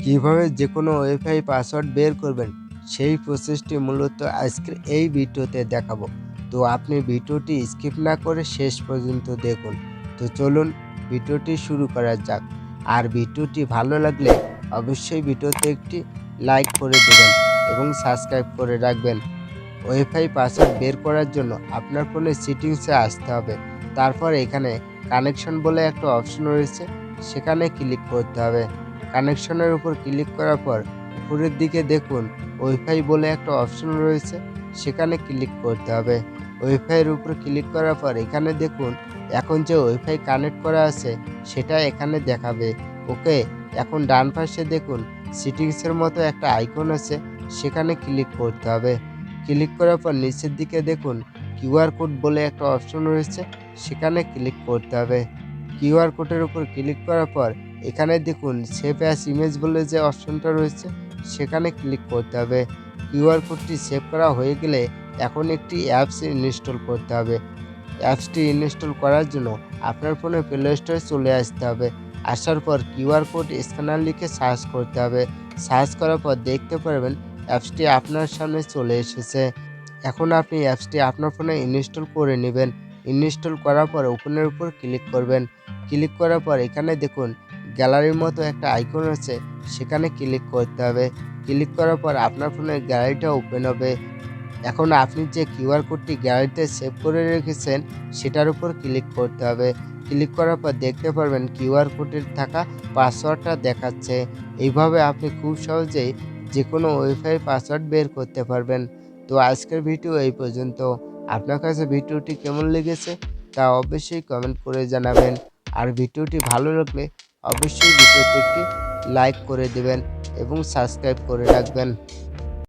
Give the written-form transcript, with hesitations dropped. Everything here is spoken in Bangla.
কিভাবে যে কোনো ওয়াইফাই পাসওয়ার্ড বের করবেন সেই প্রসেসটি মূলত আজকের এই ভিডিওতে দেখাবো। তো আপনি ভিডিওটি স্কিপ না করে শেষ পর্যন্ত দেখুন। তো চলুন ভিডিওটি শুরু করা যাক। আর ভিডিওটি ভালো লাগলে অবশ্যই ভিডিওতে একটি লাইক করে দেবেন এবং সাবস্ক্রাইব করে রাখবেন। ওয়াইফাই পাসওয়ার্ড বের করার জন্য আপনার ফোনে সেটিংসে আসতে হবে। তারপর এখানে কানেকশন বলে একটা অপশন রয়েছে, সেখানে ক্লিক করতে হবে। কানেকশনের উপর ক্লিক করার পর উপরের দিকে দেখুন ওয়াইফাই বলে একটা অপশন রয়েছে, সেখানে ক্লিক করতে হবে। ওয়াইফাইয়ের উপর ক্লিক করার পর এখানে দেখুন এখন যে ওয়াইফাই কানেক্ট করা আছে সেটা এখানে দেখাবে। ওকে, এখন ডান পাশে দেখুন সেটিংসের মতো একটা আইকন আছে, সেখানে ক্লিক করতে হবে। ক্লিক করার পর নিচের দিকে দেখুন কিউআর কোড বলে একটা অপশন রয়েছে, সেখানে ক্লিক করতে হবে। কিউআর কোডের উপর ক্লিক করার পর এখানে দেখুন সেভ অ্যাজ ইমেজ বলে যে অপশনটা রয়েছে, সেখানে ক্লিক করতে হবে। কিউআর কোডটি সেভ করা হয়ে গেলে এখন একটি অ্যাপস ইনস্টল করতে হবে। অ্যাপসটি ইনস্টল করার জন্য আপনার ফোনে প্লে স্টোরে চলে আসতে হবে। আসার পর কিউআর কোড স্ক্যানার লিখে সার্চ করতে হবে। সার্চ করার পর দেখতে পারবেন অ্যাপসটি আপনার সামনে চলে এসেছে। এখন আপনি অ্যাপসটি আপনার ফোনে ইনস্টল করে নেবেন। ইনস্টল করার পর ওপেনের উপর ক্লিক করবেন। ক্লিক করার পর এখানে দেখুন গ্যালারির মতো একটা আইকন আছে, সেখানে ক্লিক করতে হবে। ক্লিক করার পর আপনার ফোনের গ্যালারিটা ওপেন হবে। এখন আপনি যে কিউআর কোডটি গ্যালারিতে সেভ করে রেখেছেন সেটার উপর ক্লিক করতে হবে। ক্লিক করার পর দেখতে পারবেন কিউআর কোডের থাকা পাসওয়ার্ডটা দেখাচ্ছে। এইভাবে আপনি খুব সহজেই যে কোনো ওয়াইফাই পাসওয়ার্ড বের করতে পারবেন। তো আজকের ভিডিও এই পর্যন্ত। আপনার কাছে ভিডিওটি কেমন লেগেছে তা অবশ্যই কমেন্ট করে জানাবেন। আর ভিডিওটি ভালো লাগলে অবশ্যই ভিডিওতে একটি লাইক করে দেবেন এবং সাবস্ক্রাইব করে রাখবেন।